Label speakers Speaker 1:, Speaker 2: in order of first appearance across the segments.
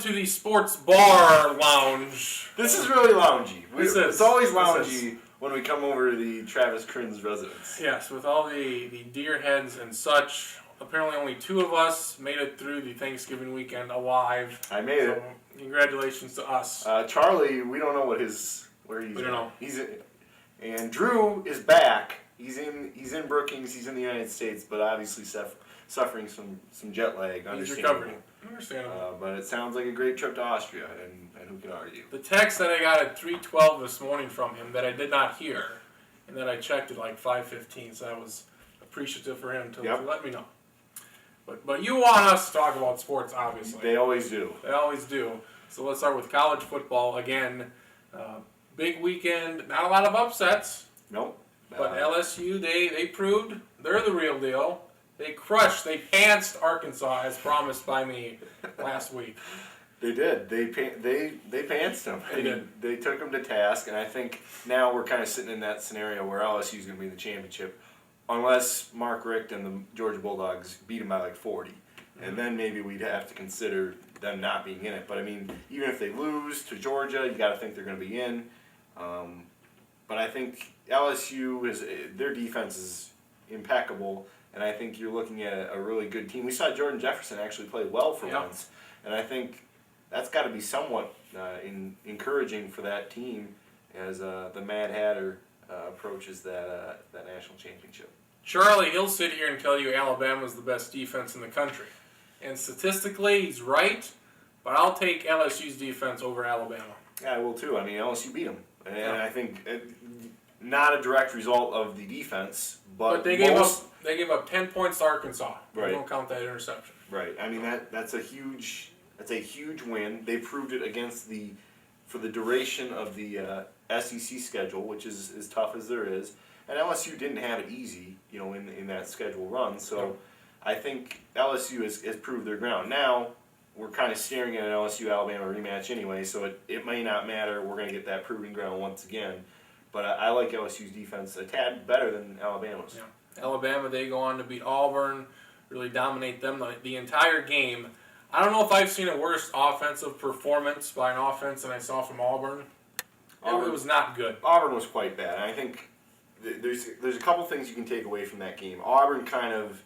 Speaker 1: to the Sports Bar Lounge.
Speaker 2: This is really loungy. It's always loungy when we come over to the Travis Kriens residence.
Speaker 1: Yes, with all the deer heads and such. Apparently only 2 of us made it through the Thanksgiving weekend alive.
Speaker 2: I made it.
Speaker 1: Congratulations to us.
Speaker 2: Charlie, we don't know where he's
Speaker 1: We don't know.
Speaker 2: And Drew is back. He's in Brookings. He's in the United States, but obviously suffering some jet lag.
Speaker 1: He's recovering. Understandable.
Speaker 2: But it sounds like a great trip to Austria, and who can argue?
Speaker 1: The text that I got at 3:12 this morning from him that I did not hear, and that I checked at like 5:15, so I was appreciative for him to let me know. But you want us to talk about sports, obviously.
Speaker 2: They always do.
Speaker 1: They always do. So let's start with college football again. Big weekend, not a lot of upsets.
Speaker 2: Nope.
Speaker 1: But LSU, they proved they're the real deal. They pantsed Arkansas as promised by me last week.
Speaker 2: They did. They pantsed them.
Speaker 1: They did.
Speaker 2: They took them to task, and I think now we're kind of sitting in that scenario where LSU is going to be in the championship, unless Mark Richt and the Georgia Bulldogs beat them by like 40. And then maybe we'd have to consider them not being in it. But, I mean, even if they lose to Georgia, you got to think they're going to be in. But I think LSU, their defense is impeccable, and I think you're looking at a really good team. We saw Jordan Jefferson actually play well for once, and I think that's got to be somewhat encouraging for that team as the Mad Hatter approaches that national championship.
Speaker 1: Charlie, he'll sit here and tell you Alabama's the best defense in the country. And statistically, he's right, but I'll take LSU's defense over Alabama.
Speaker 2: Yeah, I will too. I mean, LSU beat them. And I think not a direct result of the defense, but
Speaker 1: they gave up 10 points to Arkansas.
Speaker 2: Right.
Speaker 1: We don't count that interception.
Speaker 2: Right. I mean that's a huge win. They proved it for the duration of the SEC schedule, which is as tough as there is. And LSU didn't have it easy, in that schedule run. So I think LSU has proved their ground. Now we're kind of staring at an LSU-Alabama rematch anyway, so it may not matter. We're going to get that proving ground once again. But I like LSU's defense a tad better than Alabama's.
Speaker 1: Yeah. Alabama, they go on to beat Auburn, really dominate them the entire game. I don't know if I've seen a worse offensive performance by an offense than I saw from Auburn. It was not good.
Speaker 2: Auburn was quite bad. And I think there's a couple things you can take away from that game. Auburn kind of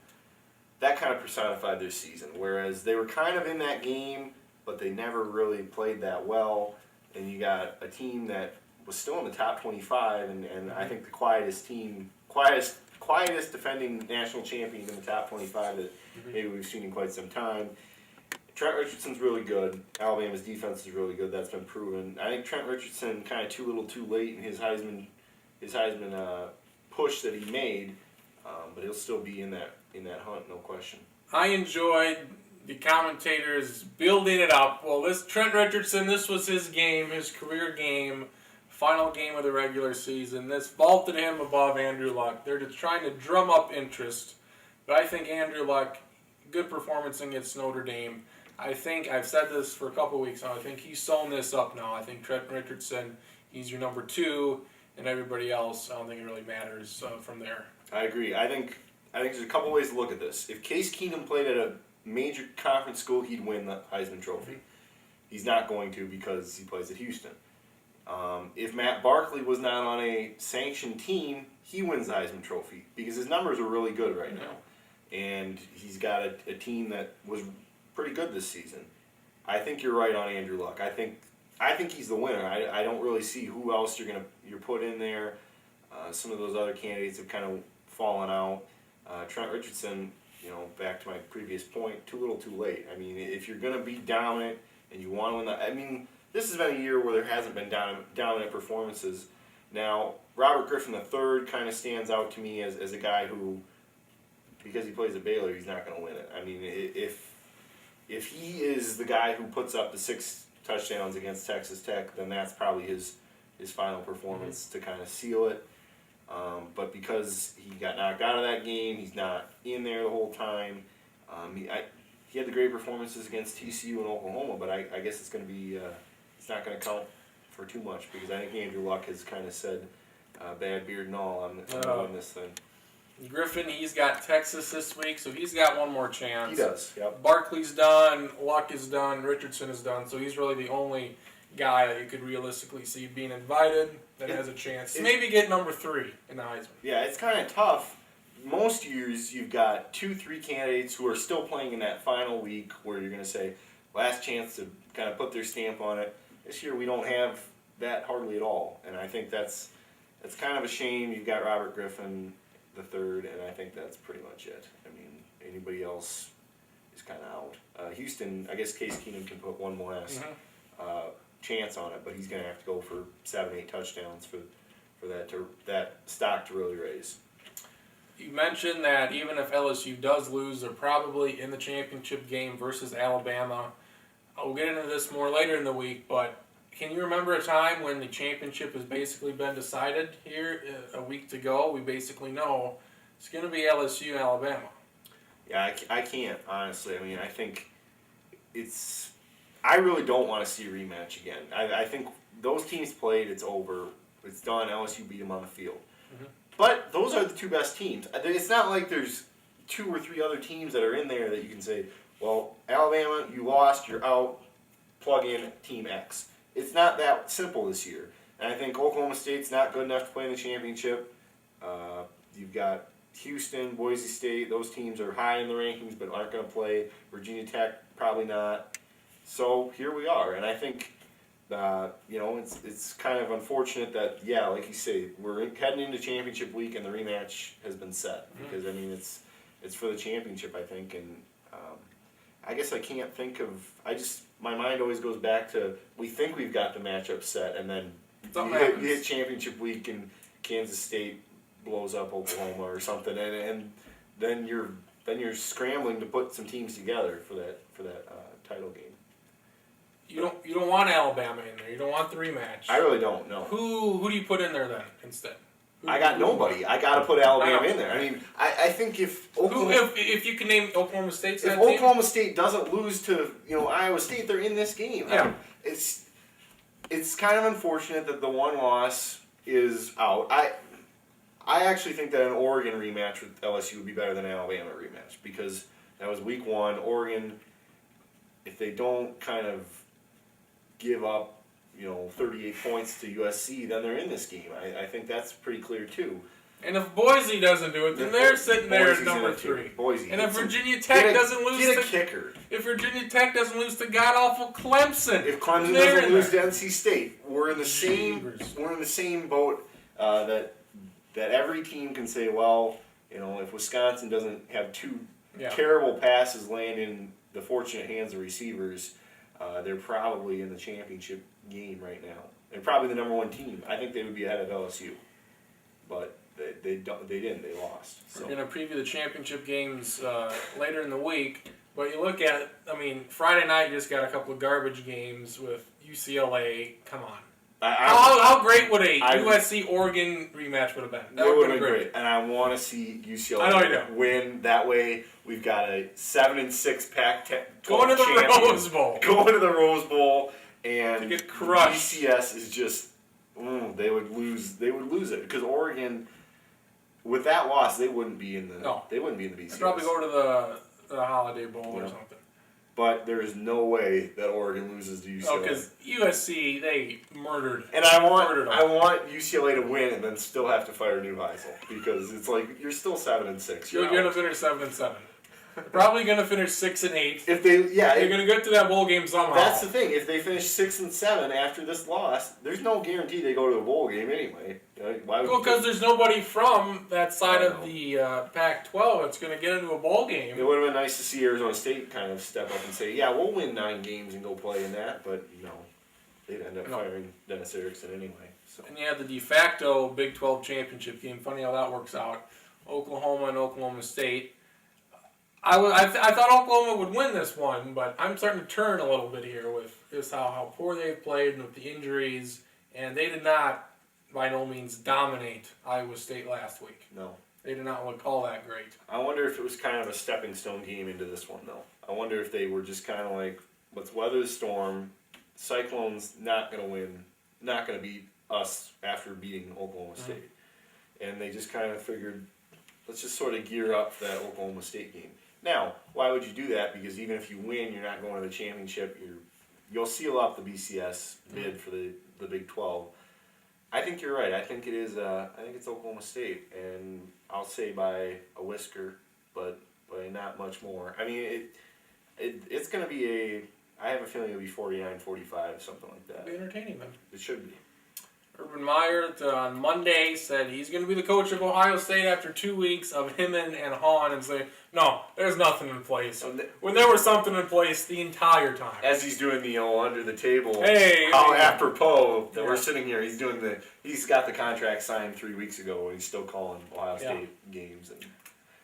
Speaker 2: personified their season, whereas they were kind of in that game, but they never really played that well. And you got a team that was still in the top 25, and I think the quietest defending national champion in the top 25 that maybe we've seen in quite some time. Trent Richardson's really good. Alabama's defense is really good. That's been proven. I think Trent Richardson kind of too little too late in his Heisman push that he made, but he'll still be in that hunt, no question.
Speaker 1: I enjoyed the commentators building it up. Well, Trent Richardson, this was his game, his career game, final game of the regular season. This vaulted him above Andrew Luck. They're just trying to drum up interest. But I think Andrew Luck, good performance against Notre Dame. I think, I've said this for a couple weeks now, I think he's sewn this up now. I think Trent Richardson, he's your number 2, and everybody else, I don't think it really matters from there.
Speaker 2: I agree. I think there's a couple ways to look at this. If Case Keenum played at a major conference school, he'd win the Heisman Trophy. He's not going to because he plays at Houston. If Matt Barkley was not on a sanctioned team, he wins the Heisman Trophy because his numbers are really good right now. And he's got a team that was pretty good this season. I think you're right on Andrew Luck. I think he's the winner. I don't really see who else you're put in there. Some of those other candidates have kind of fallen out. Trent Richardson, back to my previous point, too little too late. I mean, if you're going to be dominant and you want to win this has been a year where there hasn't been dominant performances. Now, Robert Griffin III kind of stands out to me as a guy who, because he plays at Baylor, he's not going to win it. I mean, if he is the guy who puts up the 6 touchdowns against Texas Tech, then that's probably his final performance to kind of seal it. But because he got knocked out of that game, he's not in there the whole time. He had the great performances against TCU and Oklahoma, but I guess it's going to be it's not going to count for too much because I think Andrew Luck has kind of said, bad beard and all, I'm going to win this thing.
Speaker 1: Griffin, he's got Texas this week, so he's got one more chance.
Speaker 2: He does, yep.
Speaker 1: Barkley's done, Luck is done, Richardson is done, so he's really the only guy that you could realistically see being invited that has a chance to maybe get number 3 in the Heisman.
Speaker 2: Yeah, it's kind of tough. Most years you've got 2-3 candidates who are still playing in that final week where you're going to say, last chance to kind of put their stamp on it. This year we don't have that hardly at all, and I think that's kind of a shame. You've got Robert Griffin the third, and I think that's pretty much it. I mean, anybody else is kind of out. Houston, I guess Case Keenum can put one last chance on it, but he's going to have to go for 7-8 touchdowns for that stock to really raise.
Speaker 1: You mentioned that even if LSU does lose, they're probably in the championship game versus Alabama. We'll get into this more later in the week, but can you remember a time when the championship has basically been decided here a week to go? We basically know it's going to be LSU Alabama.
Speaker 2: Yeah, I can't, honestly. I mean, I think I really don't want to see a rematch again. I think those teams played, it's over. It's done. LSU beat them on the field. Mm-hmm. But those are the 2 best teams. It's not like there's 2 or 3 other teams that are in there that you can say, well, Alabama, you lost, you're out, plug in Team X. It's not that simple this year. And I think Oklahoma State's not good enough to play in the championship. You've got Houston, Boise State. Those teams are high in the rankings but aren't going to play. Virginia Tech, probably not. So here we are. And I think, it's kind of unfortunate that, yeah, like you say, we're heading into championship week and the rematch has been set. Because, I mean, it's for the championship, I think. And I guess I can't think of... my mind always goes back to, we think we've got the matchup set, and then you hit championship week and Kansas State blows up Oklahoma or something, and then you're scrambling to put some teams together for that title game.
Speaker 1: You don't want Alabama in there. You don't want the rematch.
Speaker 2: I really don't, no.
Speaker 1: Who do you put in there then instead?
Speaker 2: I got nobody. I got to put Alabama in there. I mean, I think if
Speaker 1: you can name Oklahoma State,
Speaker 2: if Oklahoma State doesn't lose to Iowa State, they're in this game.
Speaker 1: Yeah.
Speaker 2: It's kind of unfortunate that the one loss is out. I actually think that an Oregon rematch with LSU would be better than an Alabama rematch because that was week 1. Oregon, if they don't kind of give up 38 points to USC, then they're in this game. I think that's pretty clear too.
Speaker 1: And if Boise doesn't do it, then they're sitting there at number 3.
Speaker 2: Boise.
Speaker 1: And if Virginia Tech doesn't lose
Speaker 2: to kicker.
Speaker 1: If Virginia Tech doesn't lose to god awful Clemson,
Speaker 2: if Clemson doesn't lose to NC State, we're in the same boat that every team can say, well, if Wisconsin doesn't have 2 terrible passes land in the fortunate hands of receivers, they're probably in the championship game right now. They're probably the number 1 team. I think they would be ahead of LSU, but they didn't. They lost. So.
Speaker 1: We're going to preview the championship games later in the week, but you look at, Friday night you just got a couple of garbage games with UCLA. Come on. How great would a USC-Oregon rematch would have been?
Speaker 2: That would have been great. And I want to see UCLA win. That way, we've got a 7-6 Pac-12
Speaker 1: going to the Rose Bowl.
Speaker 2: Going to the Rose Bowl, and
Speaker 1: to get crushed.
Speaker 2: BCS is just they would lose. They would lose it because Oregon, with that loss, they wouldn't be in the. No. They wouldn't be in the BCS.
Speaker 1: They'd probably go to the Holiday Bowl or something.
Speaker 2: But there is no way that Oregon loses to UCLA.
Speaker 1: Oh, because USC, they murdered.
Speaker 2: And I want UCLA to win and then still have to fire Neuheisel because it's like you're still 7-6.
Speaker 1: You're going to finish 7-7. Probably going to finish 6-8.
Speaker 2: If they,
Speaker 1: you're going to get to that bowl game somehow.
Speaker 2: That's the thing. If they finish 6-7 after this loss, there's no guarantee they go to the bowl game anyway.
Speaker 1: Because there's nobody from that side of the Pac-12 that's going to get into a bowl game.
Speaker 2: It would have been nice to see Arizona State kind of step up and say, "Yeah, we'll win 9 games and go play in that." But no, they'd end up firing Dennis Erickson anyway. So.
Speaker 1: And you have the de facto Big 12 championship game. Funny how that works out. Oklahoma and Oklahoma State. I thought Oklahoma would win this one, but I'm starting to turn a little bit here with just how poor they've played and with the injuries. And they did not, by no means, dominate Iowa State last week.
Speaker 2: No.
Speaker 1: They did not look all that great.
Speaker 2: I wonder if it was kind of a stepping stone game into this one, though. I wonder if they were just kind of like, let's weather the storm. Cyclone's not going to win, not going to beat us after beating Oklahoma State. And they just kind of figured, let's just sort of gear up for that Oklahoma State game. Now, why would you do that? Because even if you win, you're not going to the championship. You'll seal up the BCS bid for the Big 12. I think you're right. I think it is. I think it's Oklahoma State, and I'll say by a whisker, but not much more. I mean, it's going to be I have a feeling it'll be 49-45, something like that.
Speaker 1: It'll be entertaining then.
Speaker 2: It should be.
Speaker 1: Urban Meyer on Monday said he's going to be the coach of Ohio State after 2 weeks of him and Hahn, and say, no, there's nothing in place. When there was something in place the entire time.
Speaker 2: As he's doing the under the table,
Speaker 1: hey,
Speaker 2: how apropos that we're sitting here. He's got the contract signed 3 weeks ago, and he's still calling Ohio State games. And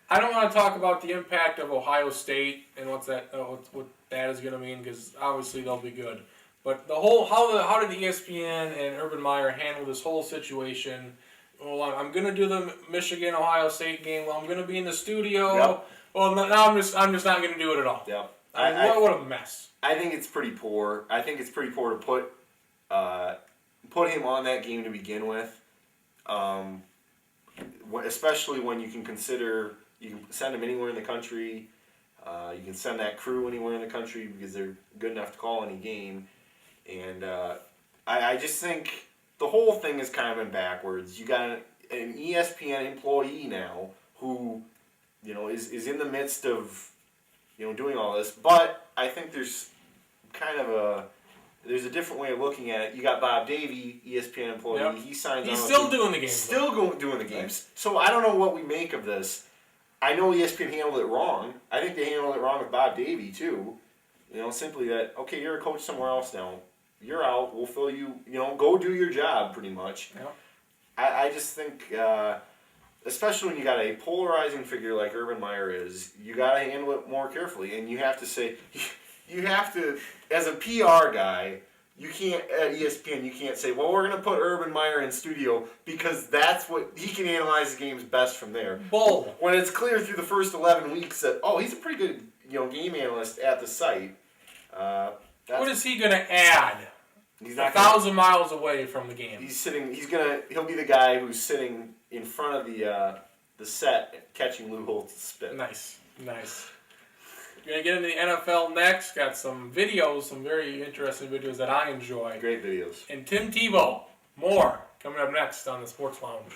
Speaker 1: I don't want to talk about the impact of Ohio State and what that is going to mean, because obviously they'll be good. But how did ESPN and Urban Meyer handle this whole situation? Well, I'm going to do the Michigan-Ohio State game. Well, I'm going to be in the studio. Yep. Well, now I'm just not going to do it at all.
Speaker 2: Yep.
Speaker 1: What a mess.
Speaker 2: I think it's pretty poor. I think it's pretty poor to put him on that game to begin with, especially when you can consider you can send him anywhere in the country. You can send that crew anywhere in the country because they're good enough to call any game. And I just think the whole thing has kind of been backwards. You got an ESPN employee now who, is in the midst of, doing all this. But I think there's kind of there's a different way of looking at it. You got Bob Davie, ESPN employee. Yep. He signs on.
Speaker 1: He's still doing the games.
Speaker 2: Still doing the games. So I don't know what we make of this. I know ESPN handled it wrong. I think they handled it wrong with Bob Davie too. Simply that, okay, you're a coach somewhere else now. You're out. We'll fill you. Go do your job, pretty much.
Speaker 1: Yep.
Speaker 2: I just think, especially when you got a polarizing figure like Urban Meyer is, you got to handle it more carefully. And you have to say, as a PR guy, you can't, at ESPN, you can't say, well, we're going to put Urban Meyer in studio because that's what, he can analyze the games best from there.
Speaker 1: Bull.
Speaker 2: When it's clear through the first 11 weeks that, he's a pretty good, game analyst at the site.
Speaker 1: What is he going to add?
Speaker 2: He's not
Speaker 1: 1,000 miles away from the game.
Speaker 2: He'll be the guy who's sitting in front of the set catching Lou Holtz's spit.
Speaker 1: Nice. We're going to get into the NFL next. Got some videos, some very interesting videos that I enjoy.
Speaker 2: Great videos.
Speaker 1: And Tim Tebow. More coming up next on the Sports Lounge.